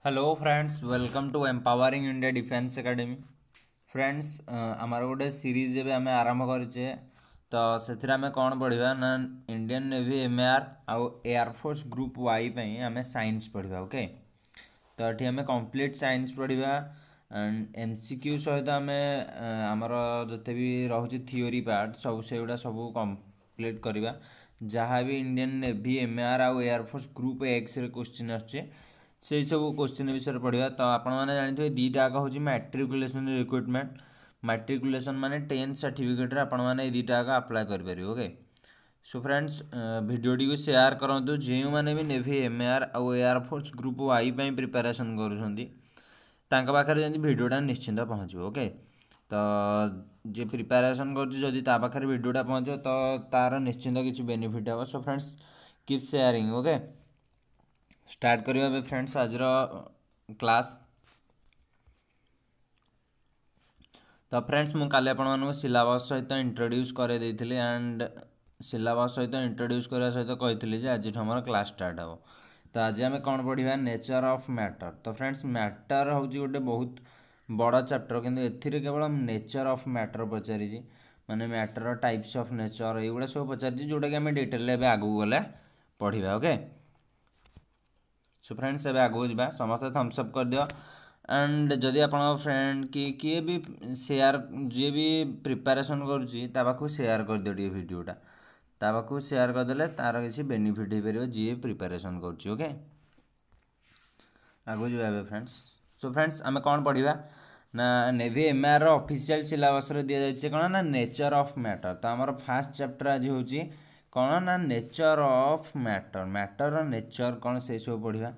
Hello friends, welcome to empowering India defence academy. Friends, आमर गोटे series एवं आम आरंभ करें तो से आम कौन पढ़ा ना इंडियन नेवी एमएआर आउ एयरफोर्स ग्रुप वाई आम साइंस पढ़ा। ओके, तो ये आम कंप्लीट साइंस पढ़ा एंड एमसीक्यू सहित आम आमर जिते भी रोचे थियोरी पार्ट सब से गुड़ा सब कंप्लीट करवा जहाँ भी इंडियन नेवी एमएआर आउ एयरफोर्स ग्रुप एक्स क्वेश्चन आछे से सब क्वेश्चन विषय पढ़ा। तो आपण मैंने जानते हैं दुईटा आग हूँ मैट्रिकुलेसन रिक्रुटमेंट। मैट्रिकुलेसन माने 10th सर्टिफिकेट आपण मैंने दुईटा आग अप्लाई करेंगे। ओके, सो फ्रेंड्स, भिडियोटी को शेयर करूँ जो मैंने भी नेवी एमएआर आउ एयरफोर्स ग्रुप वाई प्रिपेरेसन कर भिडियोटा निश्चिंत पहुँचो। ओके, तो जे प्रिपेरेसन कर भिडियोटा पहुँचो तो तार निश्चिंत किसी बेनिफिट हे। So friends, keep sharing. Okay, start करिए फ्रेंड्स आज क्लास। तो फ्रेंड्स, मुझे काली आपको सिलेबस सहित इंट्रोड्यूस कर एंड सिलेबस सहित इंट्रोड्यूस करने सहित कही आज हमारा क्लास स्टार्ट हो। तो आज आम कौन पढ़ा नेचर ऑफ मैटर। तो फ्रेंड्स, मैटर हूँ गोटे बहुत बड़ चैप्टर किंतु एथिरे केवल नेचर ऑफ मैटर पचारि माने मैटर टाइप्स ऑफ नेचर युवा सब पचारि जोटा कि आम डिटेल आगू गले पढ़ा। ओके, सो फ्रेंड्स एवं आगू जा समस्त थम्सअप कर दियो एंड जदि आप फ्रेंड कि किए भी शेयर जी भी प्रिपेरेसन करूँ शेयर कर दियो भिडियोटा ताकू शेयर करदे तार किसी बेनिफिट हो पार जी प्रिपेरेसन कर। ओके, आगू जा फ्रेंड्स। सो फ्रेंड्स, आम कौन पढ़ा ना नेवी एमआर ऑफिशियल सिलेबस दि जाए कौन ना नेचर ऑफ मैटर। तो आमर फास्ट चैप्टर आज हूँ कौन ना nature of matter. Matter nature कौन से सब पढ़ा।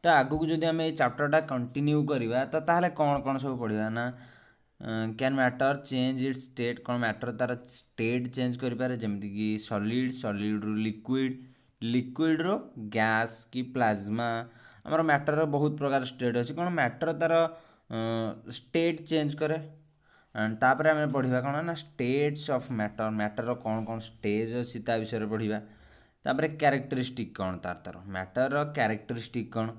तो आगू को जब आम ये चैप्टरटा कंटिन्यू करवा तो ताहले कौन कौन सब पढ़ा ना can matter change it's state. कौन मैटर तार स्टेट चेंज करें जमीक कि सॉलिड, सॉलिड रु लिक्विड, लिक्विड रु गैस कि प्लाज्मा। आमर मैटर बहुत प्रकार स्टेट अच्छी कौन मैटर तार स्टेट चेंज करे एंड तापर आम पढ़ा कौन ना स्टेट्स ऑफ मैटर। मैटर कौन कौन स्टेज अच्छी ता विषय पढ़ा। तापर कैरेक्टरिस्टिक कौन तार मैटर कैरेक्टरिस्टिक कौन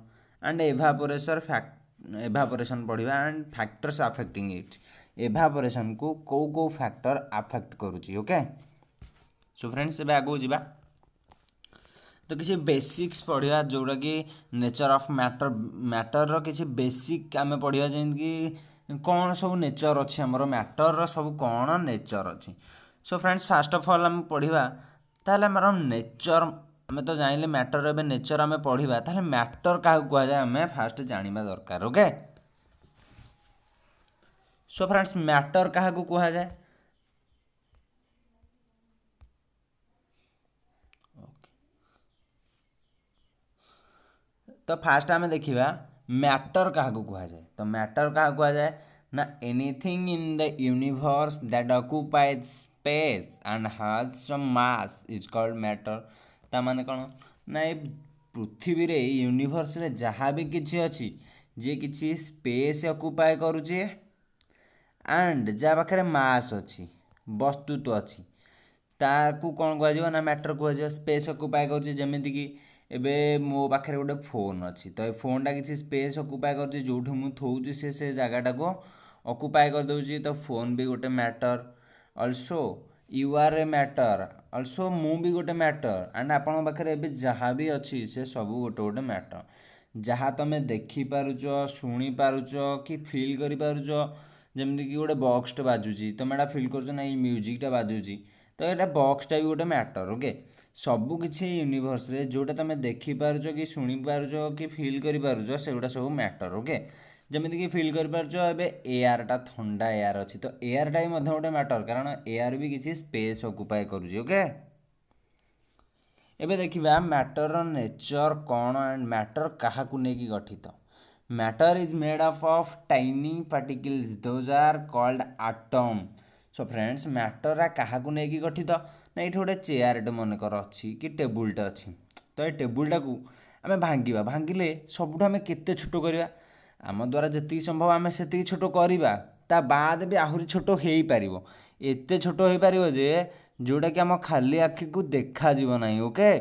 एंड एभापोरेशन पढ़ा and factors affecting it. Evaporation को कौ फैक्टर अफेक्ट करुच्ची। ओके, सो फ्रेंड्स एवं आगू जा तो किसी बेसिक्स पढ़ा जोटा कि नेचर ऑफ मैटर। मैटर किसी बेसिक आम पढ़ा जमीक कौन सब नेचर अच्छी आमर मैटर सब कौन नेचर अच्छी। So friends, fast of all आम पढ़ा ताहले आमर नेचर आम तो जान मैटर एवं नेचर आम पढ़ा ताहले मैटर क्या कहुए आम फास्ट जाना दरकार। ओके, सो फ्रेंड्स, मैटर क्या कहुए तो फास्ट आम देखा मैटर क्या कहुए। तो मैटर क्या कहुए ना anything in the universe that occupies space and has some mass is called matter. ता माने कौन ना ये पृथ्वी रे यूनिवर्स रे जहाँ भी किसी अच्छी जे किसी स्पेस ऑक्युपाई करुचे एंड जहाँ पाखे मास अच्छी वस्तुत्व अच्छी ताकू कौन कह ना मैटर कह। स्पेस ऑक्युपाई करुचे जमीक कि एबे मो पाखे गोटे फोन अच्छी तो ये फोनटा किसी स्पेस ऑक्युपाई कर जो मुझे थोड़ी से जगटा को ऑक्युपाई कर दूसरी। तो फोन भी गोटे matter. Also you are a matter. Also मु भी गोटे मैटर एंड आपण पाखे जहाँ भी अच्छी से सब गोटे गोटे मैटर। जहाँ तुम देखिपारुच, शुणी पारुच कि फिल कर पारुच जमीक कि गोटे बक्सटे बाजुची तुम एटा फिल कर ना म्यूजिकटा बाजुची तो ये बक्सटा भी गोटे मैटर। ओके, सबू किसी यूनिवर्स रे जोटा तुम देखिपारुच कि शुणी पारुच कि फिल कर पारुच से गुड़ा सब मैटर। ओके, जमीक कि फिल कर पारुच एबे एयरटा ठंडा एयर अच्छी तो एयरटा भी गोटे मैटर कारण एयर भी किसी स्पेस ऑक्युपाई करुच्ची। ओके, एबे देखिबा मैटर नेचर कौन एंड मैटर क्या नहीं गठित। Matter is made up of tiny particles those are called atom. So friends, matter क्या नहीं गठित ना ये गोटे चेयरटे मनकर अच्छी कि टेबुलटे अच्छी तो ये टेबुलटा को आम भांगा भांगिले सबुठ आम केते छोट करवा आम द्वारा जी संभव आम से छोट करवा ता बाद भी आहरी छोट हो पार एते छोट हो पार जे जोटा कि आम खाली आखि को देखा ना। ओके,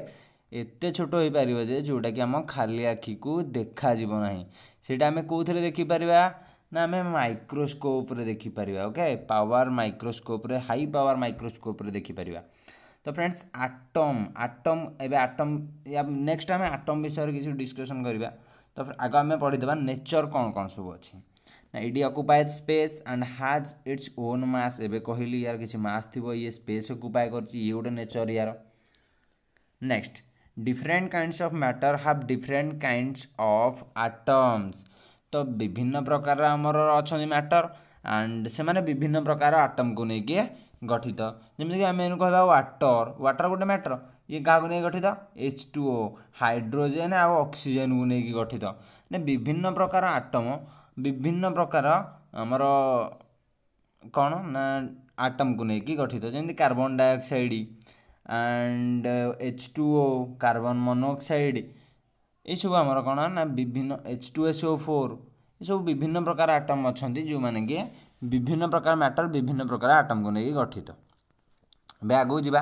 एते छोट हो पारिबो जे जोटा कि हम खाली आखि को देखा जीव नाही सेटा हमें कोउथरे देखि परिबा ना हमें माइक्रोस्कोप रे देखि परिबा ओके पावर माइक्रोस्कोप रे हाई पावर माइक्रोस्कोप रे देखि परिबा। तो फ्रेंड्स आटम आटम एबे आटम या नेक्स्ट हमें आटम विषय किसी डिस्कशन करबा। तो आगे हमें पढ़ी देबा नेचर कौन कौन सब अछि ना it occupies space and has its own mass एबे कहली यार किसी मास थिबो ये स्पेस ऑक्युपाई करछि ये गोटे नेचर यार। Next different kinds of matter have different kinds of atoms. तो विभिन्न प्रकार आमर अच्छा मैटर एंड से माने विभिन्न प्रकार आटम को लेकिन गठित जमीक आम कह वाटर वाटर गोटे मैटर ये क्या नहीं गठित H2O हाइड्रोजेन आ ऑक्सीजन को लेकिन गठित ने विभिन्न प्रकार आटम विभिन्न प्रकार आमर कौन ना आटम को लेकिन गठित जमी carbon dioxide and H2O carbon monoxide ये सब आमर कौन ना विभिन्न H2SO4 ये सब विभिन्न प्रकार आटम अच्छा जो मैंने कि विभिन्न प्रकार मैटर विभिन्न प्रकार आटम को लेकिन गठित। बे आगू जावा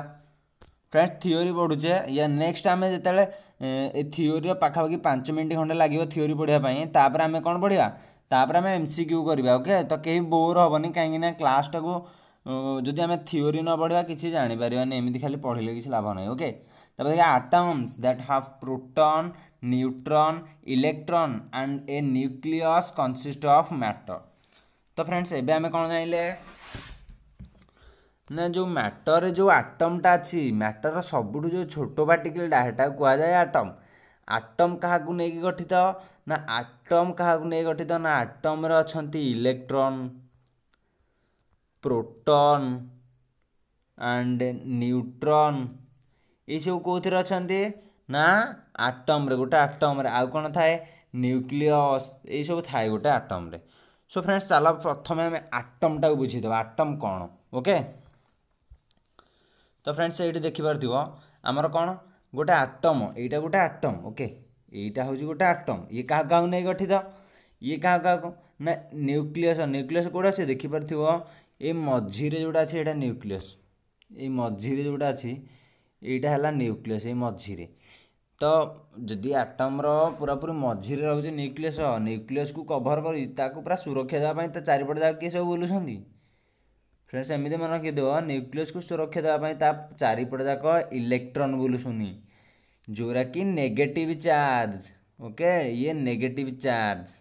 फ्रेंड्स थियोरी पढ़ुचे या नेक्स्ट आम जो थियोरी पाखापाखि 5 मिनट खंडे लगे थियोरी पढ़ाई तापर आम कौन पढ़ा तापर आम MCQ करवा ओके। तो कहीं बोर हेनी कहीं क्लासटा को जदि आम थियोरी न पढ़ा किसी जापर एमती खाली पढ़ले किसी लाभ ना ओके। तब atoms that have proton neutron electron and A nucleus consist of matter. तो फ्रेंड्स एबे आमे कौन जाइले ना जो मैटर जो आटमटा अच्छी मैटर सबुठ जो छोट पार्टिकलटा हेटा कह जाए आटम। आटम क्या नहीं गठित ना आटम क्या नहीं गठित ना आटम रे अछंती इलेक्ट्रॉन प्रोटॉन एंड न्यूट्रॉन ये सब कौन अच्छे ना आटम रे गोटे आटम रे आउ कौन थाए न्यूक्लियस ये सब थाए गोटे आटम रे। सो फ्रेंड्स चलो प्रथम आम आटमटा को बुझीदेव आटम कौन ओके। तो फ्रेंड्स ये देखिपार आमर कौन गोटे आटम यहाँ गोटे आटम ओके यहाँ हूँ गोटे आटम ये क्या क्या नहीं गठित ये क्या क्या ना न्यूक्लियस न्यूक्लियस कौट अच्छे देखिपार ये मझीरे जोटा अच्छे यहाँ न्यूक्लियस ये मझीरे जोटा अच्छी यहाँ है न्यूक्लियस ये मझीरे। तो जदि आटम पूरा पूरी मझीरे रोचे न्यूक्लियस न्यूक्लियस को कभर कर पूरा सुरक्षा देवाई तो चारिपट जाक किए सब बुलूँ फ्रेंड्स एमती मन रखिदेव न्यूक्लियस को सुरक्षा देवाई चारिपट जाक इलेक्ट्रॉन बुलूनी जोरा कि नेगेटिव चार्ज ओके ये नेगेटिव चार्ज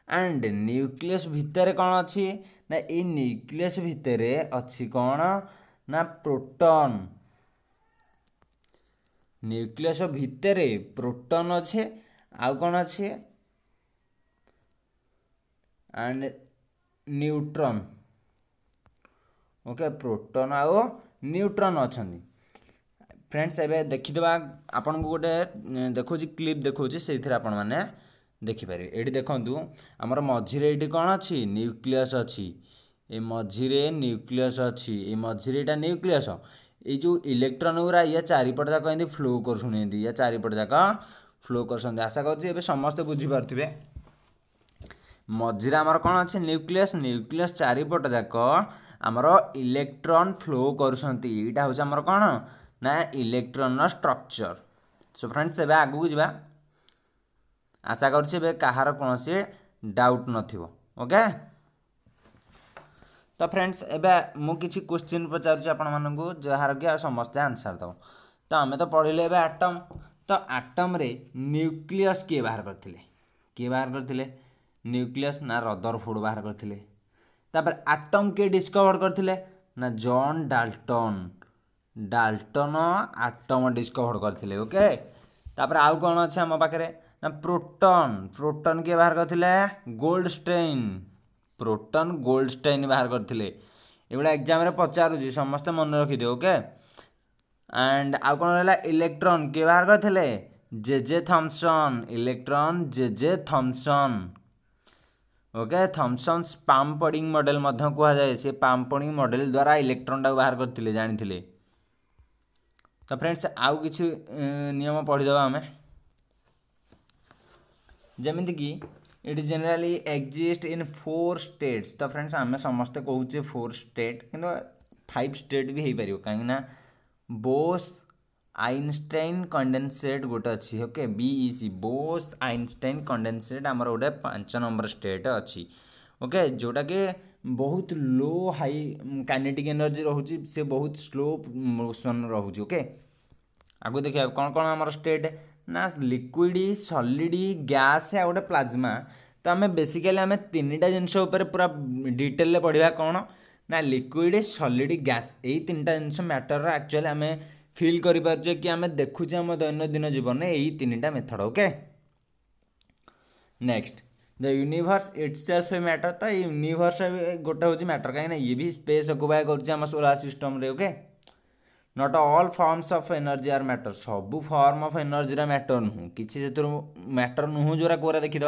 एंड न्यूक्लियस भितर कौन अच्छी ना ये न्यूक्लियस भितर अच्छी कौन ना प्रोटॉन न्यूक्लियस भितर प्रोटॉन अच्छे आउ कौन अच्छे एंड न्यूट्रॉन ओके प्रोटॉन आउ न्यूट्रॉन अच्छा। फ्रेंड्स एबे देखिदेबा आपन को गोटे देखो क्लिप देखो से आपण मैंने देखिपारे ये देखु आमर मझीरे ये कौन अच्छी न्यूक्लियस अच्छी ये मझीरे न्यूक्लियस अच्छी ये मझीरे यहाँ न्यूक्लियस ये जो इलेक्ट्रॉन गुरा ये चारिपट जाक एमती फ्लो कर या चारिपट जाक फ्लो कर आशा कर समस्ते बुझीपारे मझीरे आमर कौन अच्छे न्यूक्लियस न्यूक्लियस चारिपट जाक आमर इलेक्ट्रॉन फ्लो करुँच यहाँ हूँ आमर कौन ना इलेक्ट्रॉन स्ट्रक्चर। सो फ्रेंड्स एबे आगू जावा आशा कर कहार कौन सी डाउट नथिबो ओके। तो फ्रेंड्स एबे मु किछि क्वेश्चन पचारुछि आपण मानकु जहार कि समस्ते आंसर दो। तो आमे तो पढ़िले एबे एटम तो एटम रे न्यूक्लियस के बाहर करथिले न्यूक्लियस ना रदरफोर्ड बाहर करथिले। तापर एटम के डिस्कवर करथिले ना John Dalton Dalton atom discover करथिले ओके। तापर आउ कोन अछि हम पाखरे ना प्रोटॉन प्रोटॉन के बाहर करथिले गोल्डस्टाइन प्रोटॉन गोल्डस्टाइन बाहर करथिले एगुड़ा एग्जाम रे पचारुछि समस्त मन रखिदियो ओके। एंड आउ कोन रहला इलेक्ट्रॉन के बाहर करथिले J Thomson electron J Thomson okay. Thomson plum pudding model मध्य कह जाए से पाम पडिंग मॉडल द्वारा इलेक्ट्रॉन टा बाहर करथिले जानिथिले। तो फ्रेंड्स आउ किछि नियम पढ़ीदेवा आमे जमिति कि it generally exist in 4 states. तो फ्रेंड्स आमे समस्ते कहूचे 4 स्टेट किंतु 5 स्टेट भी हो पारिबो कहीं ना बोस आइनस्टाइन कंडेनसेट गोटे अच्छी okay BEC Bose Einstein condensate आमर गोटे 5 नंबर स्टेट अच्छी ओके जोटा कि बहुत लो हाई काइनेटिक एनर्जी रोचे से बहुत स्लो मोशन रोचे ओके आगु देखिए कौन कौन आमर स्टेट ना लिक्विड सॉलिड गैस आ गोटे प्लाज्मा तो आम बेसिकाली आम 3टा जिनस पूरा डिटेल पढ़ा कौन ना लिक्विड सॉलिड गैस यही 3टा जिनस मैटर एक्चुअली आम फिल करें कि आम देखुचे आम दैनंदिन जीवन में यही 3टा method okay next the universe itself a matter तो यूनिवर्स गोटे हूँ मैटर कहीं ये भी स्पेस अकुपाय कर सोलार सिस्टम रे okay not all forms of energy are matter सबू फॉर्म ऑफ एनर्जी मैटर नुह किसी मैटर नुह जोरा कोरा देखीद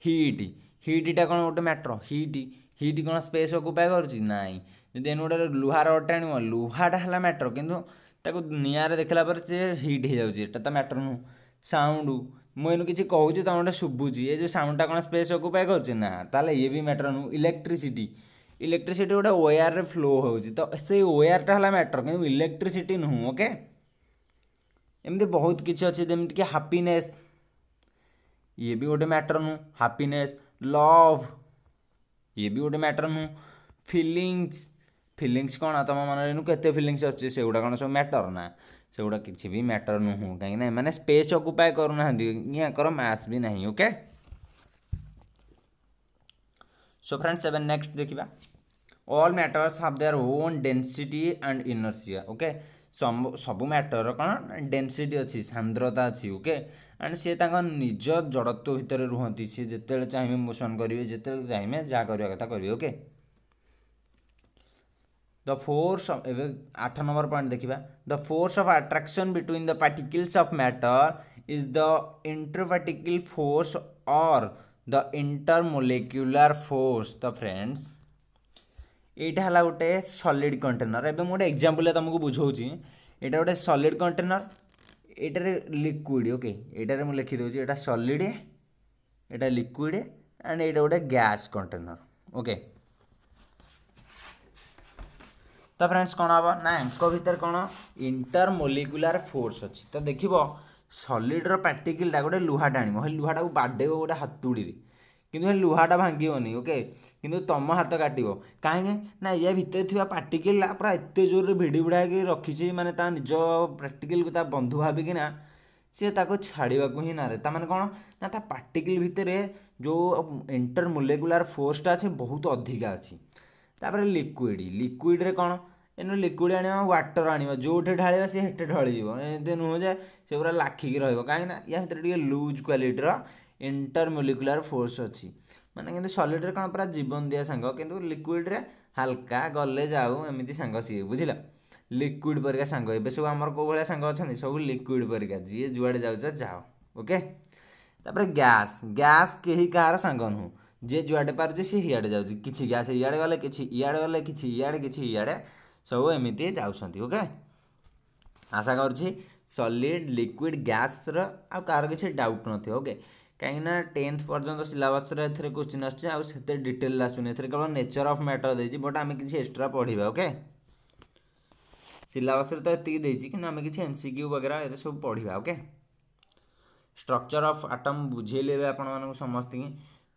हिट हिटा कौन गोटे मैटर हिट कौन स्पेस अकुपाय करूँ जदि गोटे लुहा रड टाण लुहाटा है मैटर किंतु ताको निआरे देखला पर से हिट हो जाऊँगी एटा तो मैटर नुह साउंड मुझे किसी कहूँ तुम गोटे शुभुची ये जो साउंडटा कौन स्पेस अकुपाय करना ताले ये भी मैटर नुह इलेक्ट्रिसिटी इलेक्ट्रिसिटी गोटे वायर रे फ्लो होउची तो से वायरटा है मैटर कि इलेक्ट्रिसिटी नुह ओके एमती बहुत किसी अच्छे जमीक कि हैप्पीनेस ये भी गोटे मैटर नुह हैप्पीनेस लव ये भी गोटे मैटर नुह फीलिंग्स फीलिंग्स कौन तुम मन केते फीलिंग्स अच्छे से गुड़ा कौन सब मैटर ना से गुड़ा किसी भी मैटर नुह कहीं मैंने स्पेस अकुपाय करूना मैस भी नहीं ओके सो फ्रेंड्स एवं नेक्स्ट देखिबा all matters have their own density and inertia okay सब मैटर कौन डेंसिटी अच्छी सांद्रता अच्छी ओके एंड सी निज जड़त्व भितर रुहति सी जिते चाहिए मोशन करेंगे जिते चाहिए जहाँ करवा कथा करेंगे okay the force 8 number point देखिबा the force of attraction between the particles of matter is the interparticle force और द इंटरमोलेक्युलर फोर्स तो फ्रेंड्स यहाँ है गोटे सॉलिड कंटेनर एवं गोटे एग्जांपल तुमको बुझाऊँ यहाँ गोटे सॉलिड कंटेनर ये लिक्विड ओके ये मुझे लिखिदे यहाँ सॉलिड यहाँ लिक्विड एंड ये गोटे गैस कंटेनर ओके तो फ्रेंड्स कौन हम ना एंक भितर कौन इंटरमोलिकुलर फोर्स अच्छी तो देख सॉलिड्र पार्टिकलटा गोटे लुहाटा आने हे लुहाटा को बाडेब गोटे हाथुड़ी किंतु लुहाटा भांगनी ओके किंतु तुम हाथ काटो कहीं ना या भितर थी पार्टिकल पूरा एत जोर भिड़ी भिड़ा रखी माने निज प्राक्टिकल को बंधु भाविकिना सी छाड़ा ही ना मैंने कौन ना पार्टिकल भितर जो इंटरमोलेकुलर फोर्सटा अच्छे बहुत अधिका अच्छी तापर लिक्विड लिक्विड रे कौन एनु लिक्विड आने वाटर आने जो ढाल सी हेटे ढल एमती नुह जे से पूरा लाखिकी रहीं या भितर लुज क्वालिटीर इंटरमोलिकुलर फोर्स अच्छी माने कि सॉलिड रे कौन पूरा जीवन दिया सांग किंतु लिक्विड रे हल्का गले जाऊ एमती सांग सी बुझल लिक्विड परिका सांग ए सब आमर कौ भाया सांग अच्छा सब लिक्विड परिका जी जुआड़े जाऊच जाओ ओके तापर गैस गैस कहीं कहार सांग नुह जे जुआड़े पारे सी हियाड़े जाऊँगी किसी गैस इे गले कि इे गले कि इे सब एमती जाऊँगी ओके आशा करुँची सॉलिड लिक्विड गैस कार किसी डाउट न ओके कहीं 10th पर्यंत सिलेबस क्वेश्चन आसते डिटेल आसुनी केवल नेचर ऑफ मैटर देती बट आम किसी एक्स्ट्रा पढ़ा ओके सिलेबस तो ये कि आम किसी एमसीक्यू वगैरह ये सब पढ़ा ओके स्ट्रक्चर ऑफ एटम बुझेली आपण समस्त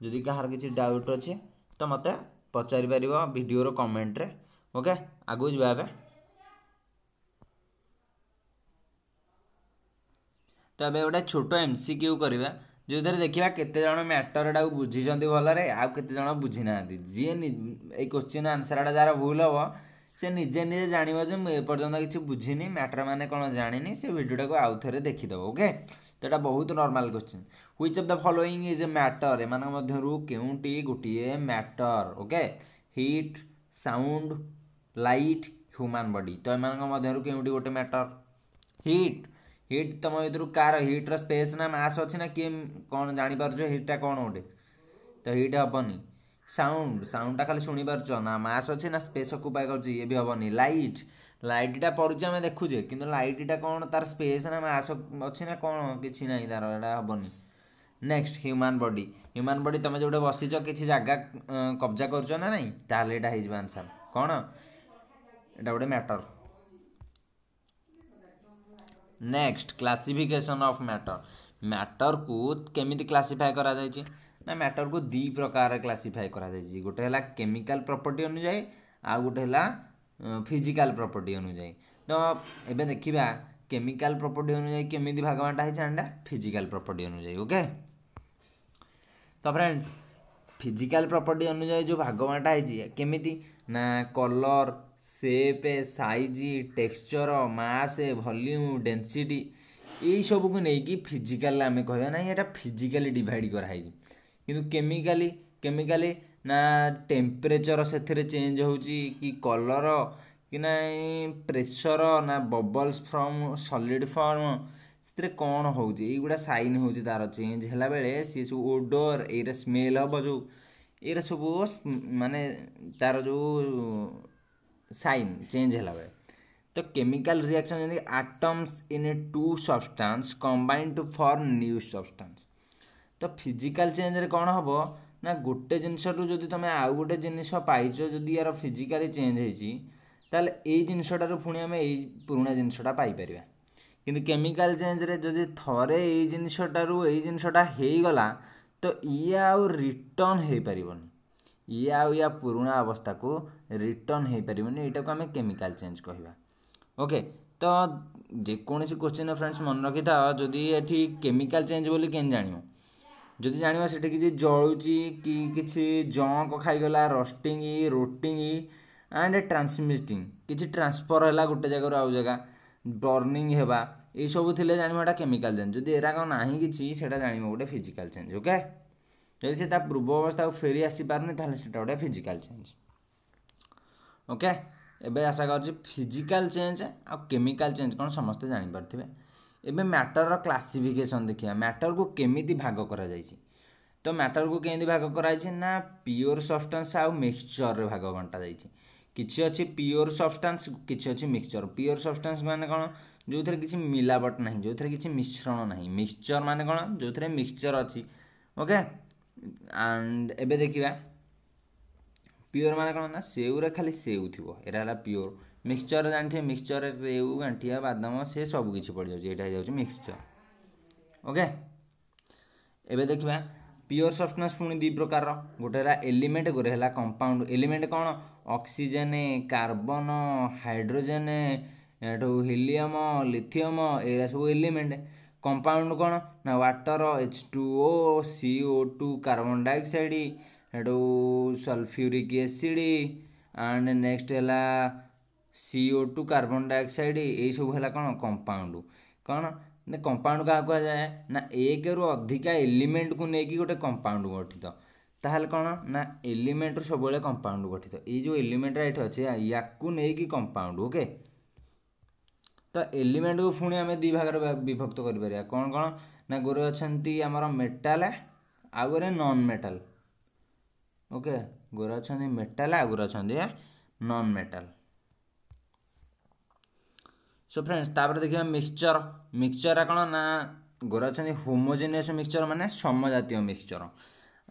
जदि कहार किसी डाउट अच्छे तो मत पचारि पार वीडियो कमेंट रे ओके आगु जा तो ये गोटे छोट एमसीक्यू करवा जो देखा केते जन मैटर बुझी भलरे आउ केते जन बुझी ना जी ए क्वेश्चन आंसर जार भूल हम से निजे निजे जान एपर्तंत किसी बुझीनी मैटर माने कौन जानी से वीडियोटा को आउ थे देखीदेव ओके तो यहाँ बहुत normal question which of the following is a matter एम केउंटी गोटे matter okay heat sound light human body तो एम केउंटी गोटे मैटर हीट हीट तुम भर कार हीट्र स्पेस ना मास अच्छी ना किए कौन जापर हीटा कौन गोटे तो हीट हेनी साउंड साउंडटा खाली शुणी पार्छ ना मास अच्छे ना स्पेस अकुपाय कर ये भी हेनी लाइट लाइटा पड़ुचे आम देखुचे कि लाइटा कौन तार स्पेस ना मास अच्छी ना कौन कि ना तार यहाँ हेनी नेक्स्ट ह्यूमन बॉडी तुम जो बसीच किसी जगह कब्जा कर ना नहीं ताल यहाँ आंसर कौन यहाँ गोटे matter next classification of matter. Matter को केमिति क्लासिफाई करा जायछि ना मैटर को दी प्रकार क्लासिफाई करा जायछि गोटे हला केमिकल प्रॉपर्टी अनुसार आ गोटे हला फिजिकल प्रॉपर्टी अनुसार। तो एबे देखिबा केमिकल प्रॉपर्टी अनुसार केमिति भाग बांटा है चांडा फिजिकल प्रॉपर्टी अनुसार। ओके तो फ्रेंड्स फिजिकल प्रॉपर्टी अनुसार जो भाग बांटा है केमिति ना colour shape size texture mass volume density यही सब को लेकिन फिजिकल आम कह ना ये फिजिकली डिवाइड कराई किंतु केमिकाली ना टेम्परेचर से चेंज होची कि कलर कि ना प्रेशर ना बबल्स फ्रॉम सॉलिड फॉर्म से कौन होगा साइन हो तार चेंज है बेले सी सब ओडर ये स्मेल हम जो ये सब माने तार जो साइन चेंज है बेले। तो केमिकल रिएक्शन जैसे atoms in a two substance combine to form new substance. तो फिजिकल चेंज रे कौन हम ना गोटे जिनस जदि तुम आउ गोटे जिनस पाइच जदि यार फिजिकाली चेंज होती ताले ये जिनसटार पुणी आम यही पुराणा जिनसटा पाइपर किंतु केमिकल चेंज रे जदि थरे ये जिनसटार यही जिनसटा हो गला तो ये आउ रिटर्न हो पारिबनी ये आउ या पुराणा अवस्था को रिटर्न हो पारिबनी एटा को आम केमिकल चेंज कहवा। ओके तो जेकोसी क्वेश्चन फ्रेंड्स मन रखी था जदि ये केमिकल चेंज बोली केन जानियो जदि जानिबा सेठी किछि जळुची कि किछि जंक खाइगला रोस्टिंग रोटिंग एंड ट्रांसमिटिंग किछि ट्रांसफर हैला गोटे जगह आउ जगह बर्निंग हेबा ये सब थिले जानिबाटा केमिकल चेंज जदि एरा को नाही किछि सेटा जानिबो गोटे फिजिकल चेंज। ओके जदि सेटा पूर्व अवस्था को फेरी आसी पारनी ताले सेटा गोटे फिजिकल चेंज। ओके एबे आशा कर फिजिकल चेंज आ केमिकल चेंज कौन समस्ते जानी पारथिबे। एबे मैटर क्लासिफिकेशन देखिया मैटर को केमिति भाग करा जायछि। तो मैटर को केमिति भाग करा जायछि ना प्योर सब्सटेंस आ मिक्सचर रे भाग बांटा जायछि। किछि अछि प्योर सब्सटेंस किछि अछि मिक्सचर। प्योर सब्सटेंस माने कोन जो थरे किछि मिलावट नाही जो थरे किछि मिश्रण नाही। मिक्सचर माने कोन जो थरे मिक्सचर अछि। ओके एंड एबे देखिबा प्योर माने कौन ना सेउ रे खाली सेउ थी एरा प्योर मिक्सचर जानते मिक्सचर सेउ गांठिया बादाम से सब किसी पड़ जाए यहाँ जाऊँ मिक्सचर। ओके एबे देखिबा प्योर सब्सटेंस पुणी दी प्रकार गोटे एलिमेंट गोटे है कंपाउंड एलिमेंट कौन oxygen carbon hydrogen helium lithium एरा सब एलिमेंट। कंपाउंड कौन ना water H2O CO2 carbon dioxide हेडू सल्फ्यूरिक एसिड एंड नेक्स्ट है CO2 कार्बन डाइऑक्साइड यही सब है कौन कंपाउंड। कौन कंपाउंड क्या कह जाए ना एक रु अधिका एलिमेंट को लेकिन गोटे कंपाउंड गठित ताहले कौन ना एलिमेंट रू सब कंपाउंड गठित ये जो एलिमेंट ये अच्छे या कंपाउंड। ओके तो एलिमेंट को पुणी आम दी भाग विभक्त कर कौन कौन ना गोरे अच्छी आमर मेटाल आ गोरे नॉन मेटाल। ओके गोरे अच्छा मेटाल आ गोरे अच्छा नॉन मेटाल। सो फ्रेंड्स तापर देखिए मिक्सचर मिक्सचर कौन ना गोरे अच्छा होमोजेनियस मिक्सचर माने समजातीय मिक्सचर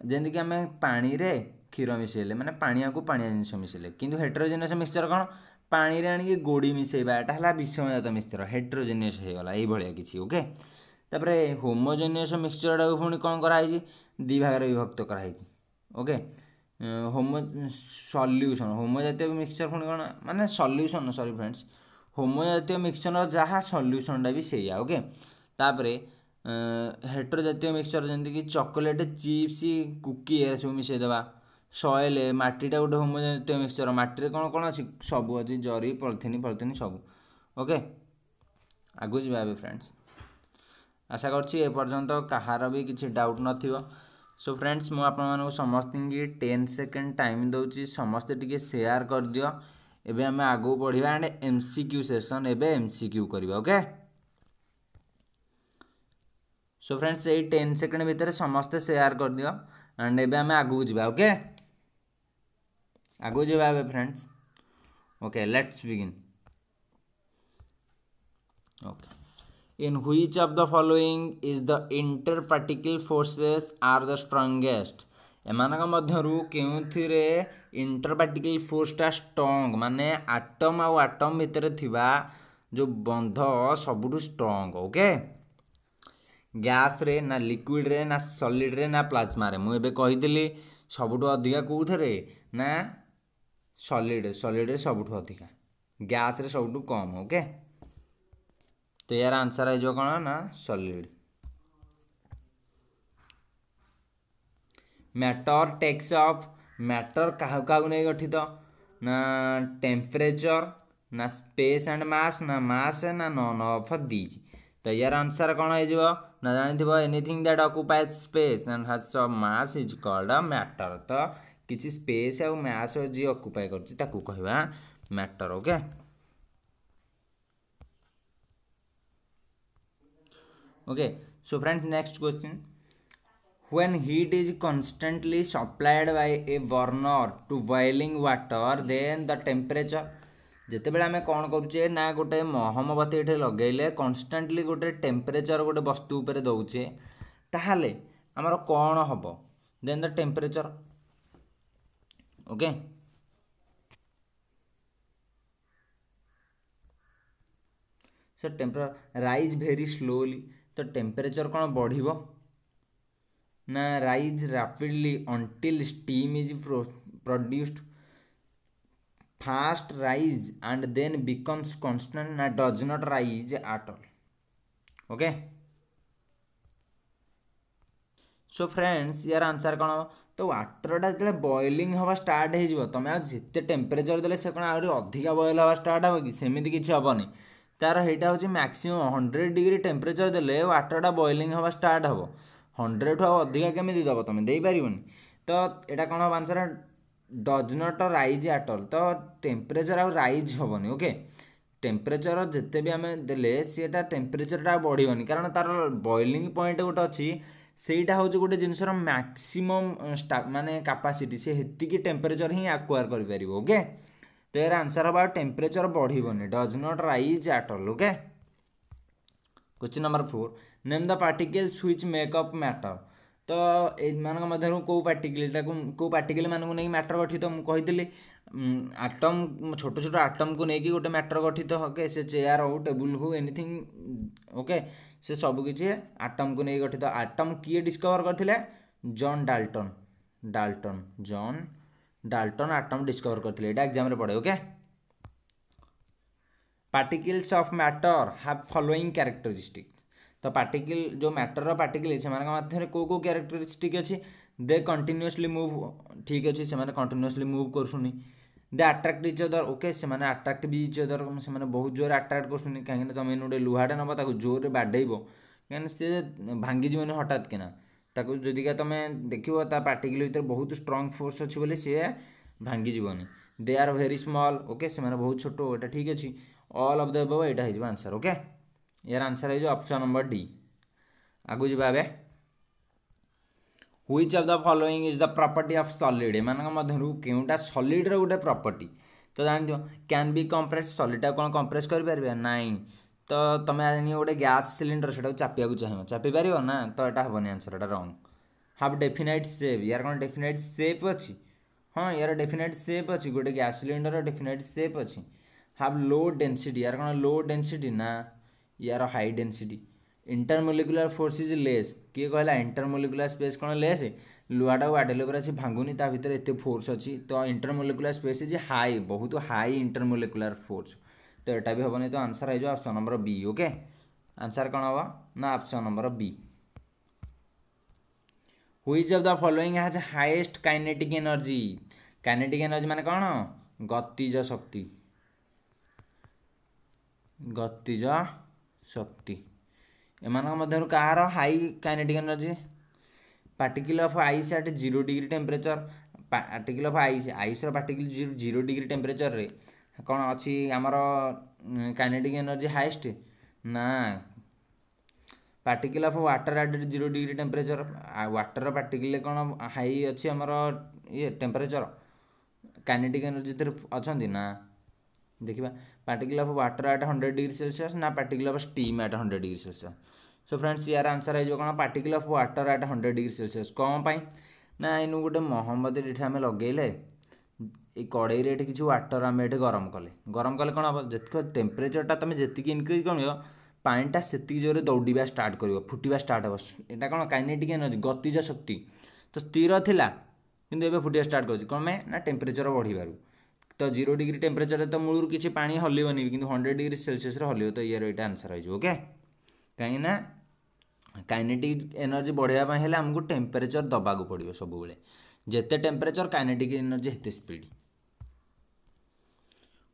जमीक आम पानी रे क्षीर मिसेले माने पानिया को पानिया जिनस मिसेले किंतु हेटेरोजेनियस मिक्सचर कौन पानी रे आनी गोड़ी मिसेबा एटा हला विषमजात मिक्सचर हेटेरोजेनियस हो गला एई भलिया किछि। ओके तापर होमोजेनियस मिक्सचर टा पुणी कौन कराई दी भाग विभक्त कराई। ओके होमो सॉल्यूशन होमोजातीय मिक्सचर पुणी कौन माने सॉल्यूशन सॉरी फ्रेंड्स होमोजातीय मिक्सचर जहाँ सॉल्यूशन टा भी सैया। ओके तापर हेटेरोजातीय मिक्सचर जमीक कि चॉकलेट चिप्स कुकी ए सब मिसेदेवा सॉइल माटीटा गोटे होमोजेनियस मिक्सचर माटी कौन कौन अच्छी सब अच्छी जरी पॉलिथिन पॉलिथिन सब। ओके आगु जा फ्रेंड्स आशा करपर्यंत कहार भी किसी डाउट नथिबो। सो फ्रेंड्स मु आपको समस्त 10 सेकेंड टाइम दूसरी समस्ते टिके शेयर कर दियो। एबे हमें आगु बढ़िया एंड MCQ सेशन एबे MCQ करबा। ओके सो फ्रेंड्स ये 10 सेकेंड भितर समस्ते शेयर कर दियो एंड एबे हमें आगु जावा। ओके आगु जावा friends. Okay let's begin. Okay in which of the following is the interparticle forces are the strongest एमानक मध्यरु केउथिरे इंटरपार्टिकल फोर्स टा स्ट्रांग माने एटम आ एटम भितर थिबा जो बंध सबुठु स्ट्रंग ओके गैस रे ना लिक्विड रे ना सॉलिड रे ना प्लाज्मा रे मुझे कही सबुठु अधिका कौथे ना सॉलिड रे सबुठु अधिका गैस रे सबुठु कम ओके तो यार आंसर हो कौन ना solid matter takes of matter क्या नहीं गठित ना टेम्परेचर ना स्पेस एंड मास ना मास ना नॉन ऑफ दीज तो यार आंसर कौन हो ना जानी anything that occupies space and has some mass is called a matter तो किसी स्पेस और मास जी ऑक्युपाई करछि कहवा matter okay okay so friends next question when heat is constantly supplied by a burner to boiling water then the temperature ଯେତେବେଳେ ଆମେ କ'ଣ କରୁଛେ ନା ଗୋଟେ ମହମବତୀ ଏଠି ଲଗେଇଲେ କନଷ୍ଟାଣ୍ଟଲି ଗୋଟେ ଟେମ୍ପରେଚର ଗୋଟେ ବସ୍ତୁ ଉପରେ ଦେଉଛେ ତାହେଲେ ଆମର କ'ଣ ହେବ then the temperature okay so temperature rise very slowly ତ ଟେମ୍ପରେଚର କ'ଣ ବଢ଼ିବ ना rise rapidly until steam is produced fast rise and then becomes constant ना does not rise at all okay so friends यार आंसर कौन तो वाटरटा जो boiling हवा स्टार्ट हो तुम जिते टेम्परेचर देले से कौन अधिका बॉइल हवा स्टार्ट हे कि सेमती किसी हेनी तार यहाँ हूँ मैक्सिमम 100 डिग्री टेम्परेचर देले वाटरटा बॉइलिंग हवा स्टार्ट हे 100 ठू अधिका केमी दब तुम दे पार तो यहाँ कौन हम answer does not rise at all तो टेम्परेचर आउ राइज हेनी ओके टेम्परेचर जिते भी आम देले सीटा टेम्परेचरटा बढ़ोनी कारण तार बॉइलिंग पॉइंट गोटे अच्छी सेटा हूँ गोटे जिनसर मैक्सिमम माने कैपेसिटी से हेतिकी टेम्परेचर ही एक्वायर कर ओके तो यार आंसर हम टेम्परेचर बढ़ोनी does not rise at all okay question number 4 name the particles which make up matter तो मान मध्य कौ पार्टिकलटा कौ पार्टिकल मानक नहीं मैटर गठित मुझे आटम छोट छोट आटम को लेकिन गोटे मैटर गठित ओके से चेयर हो टेबुल हो एनीथिंग ओके से सबकि आटम को नहीं गठित आटम किए डिस्कवर करथिले जॉन डाल्टन आटम डिस्कवर करथिले एटा एग्जाम रे पड़े okay particles of matter have following characteristic तो पार्टिकल जो मैटर पार्टिकल से मध्य कौ कौ कैरेक्टरिस्टिक अच्छी दे कंटिन्यूअसली मूव ठीक अच्छे से कंटिन्यूअसली मूव करसुनी दे अट्राक्ट इच अदर ओके से अट्राक्ट भी इच अदर से बहुत जोर अट्राक्ट करसुनी कहीं तुम इन गोटे लुहाटे नब ताको जोर बाडेब कहीं सी भांगी जीवन हठात किना ताको जदि का तुम देखो पार्टिकल भीतर बहुत स्ट्रॉन्ग फोर्स अच्छी बोले सी भांगी जीवन they are very small okay से बहुत छोट यहाँ ठीक अच्छे ऑल ऑफ द अबव यहाँ हो आंसर ओके यार आंसर है ऑप्शन नंबर डी आगु जा which of the following is the property of solid एमध्य केउटा सॉलिड रो गोटे प्रॉपर्टी तो जानते कैन बी कंप्रेस सॉलिड कौन कंप्रेस कर नाई तो तुम गोटे गैस सिलिंडर से चापिया चाहिए चापी पार ना तो यहाँ हेनी आंसर यहाँ रंग हाफ डेफिनाइट सेप यार कौन डेफिनाइट सेप अच्छी हाँ यार डेफिनाइट सेप अच्छी गोटे गैस सिलिंडर डेफिनाइट सेप अच्छी हाफ लो डेंसिटी यार कौन लो डेंसिटी ना यार high density intermolecular force is less किए कहला इंटरमोलिकुलर स्पेस कौन लेस लुहाटा बाडेल पर से भांगुनी ता भीतर एत फोर्स अच्छी तो इंटरमोलिकुलर स्पेस इज हाई बहुत हाई इंटरमोलिकुलर फोर्स तो यहाँ भी हेनी तो आंसर हो option number B okay answer कौन हम ना option number B which of the following has highest kinetic energy माने कौन गतिज शक्ति एमान मध्य कहार high kinetic energy particle of ice at 0 degree temperature particle of ice particle 0 degree temperature रे कौन अच्छी आमर काइनेटिक एनर्जी हाईएस्ट ना particle of water at 0 degree temperature water particle कौन हाई अच्छी आमर ये टेम्परेचर काइनेटिक एनर्जी अच्छा ना देखा particle of water at 100 degree Celsius ना particle of steam at 100 degree Celsius so friends यार आंसर है कौन particle of water at 100 degree Celsius कौन पाई ना इन गोटे मोहम्मती आम लगे ये कड़े किसी वाटर आम ये गरम कले कौन हम जितक टेम्परेचरटा तुम जी इनक्रिज कर पानीटा से जोर दौड़ा स्टार्ट कर फुटा स्टार्ट हे यहाँ कौन काइनेटिक एनर्जी गतिज शक्ति तो स्थिर थिला किंतु एबे फुटिया स्टार्ट कर कौन में ना टेम्परेचर बढ़िबारु तो 0 डिग्री टेम्परेचर तो मूलर किसी पानी हल्लनी कि 100 डिग्री सेल्सियस हल्लो तो ये आंसर हो ओके कहीं काइनेटिक एनर्जी बढ़ावा हेले आमको टेम्परेचर दबाक पड़ो सब बेले जिते टेम्परेचर काइनेटिक एनर्जी हेते speed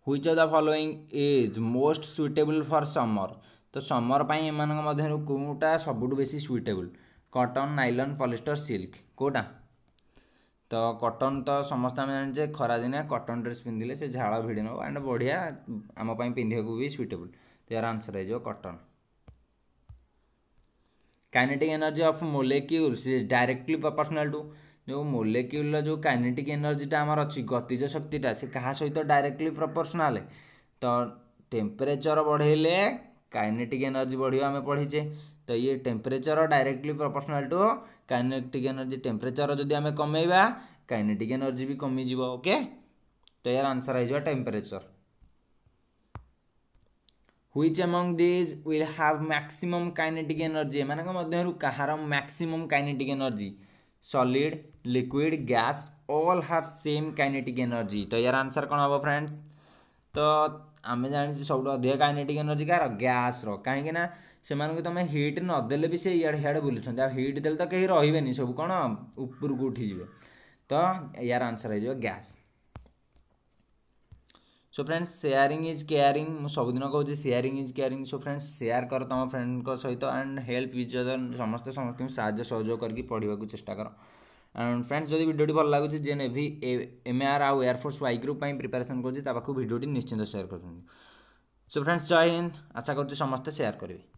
which of the following is most suitable for summer तो समर पाई एम कोटा सबुठ बेसी suitable cotton nylon polyester silk कोटा तो कॉटन तो समस्त आम जाने खरा दिन कॉटन ड्रेस पिंधिले से झाड़ भिड़ नब एंड बढ़िया आम पिंधा भी सुइटेबल तो यार आंसर है cotton kinetic energy of molecules is directly proportional to जो मोलेक्यूल जो काइनेटिक एनर्जीटा आमर अच्छी गतिज शक्तिटा से क्या सहित डायरेक्टली प्रोपोर्शनल तो टेम्परेचर बढ़ेले काइनेटिक एनर्जी बढ़िया आम पढ़ीचे तो ये temperature directly proportional to kinetic energy temperature जदि आम कमेबा काइनेटिक एनर्जी भी कमीज ओके तो यार आंसर है temperature which among this will have maximum kinetic energy एमानक मध्यरु कहार maximum kinetic energy solid liquid gas all have same kinetic energy तो यार आंसर कौन हम फ्रेंड्स तो आम जानी सब अधिक काइनेटिक एनर्जी कार गैस कहीं से तुम हिट नदेले भी से इे हियाड़े बुलूँ आ हिट देले तो कहीं रही सब कौन ऊपर को उठीजे तो यार आंसर है gas so friends sharing is caring मुझे सबुदिन कहूँ sharing is caring so friends share कर तुम फ्रेंड सहित एंड हेल्प इच अदर समस्त समस्त साहाय्य सहयोग करके पढ़ा चेष्टा कर एंड फ्रेंड्स जब वीडियो भल लगुच जे नेवी एमआर आउ एयरफोर्स वाई ग्रुप प्रिपेरेसन कर वीडियो निश्चिंत शेयर कर सो फ्रेंड्स जय हिंद आशा कर समस्त शेयर करेंगे।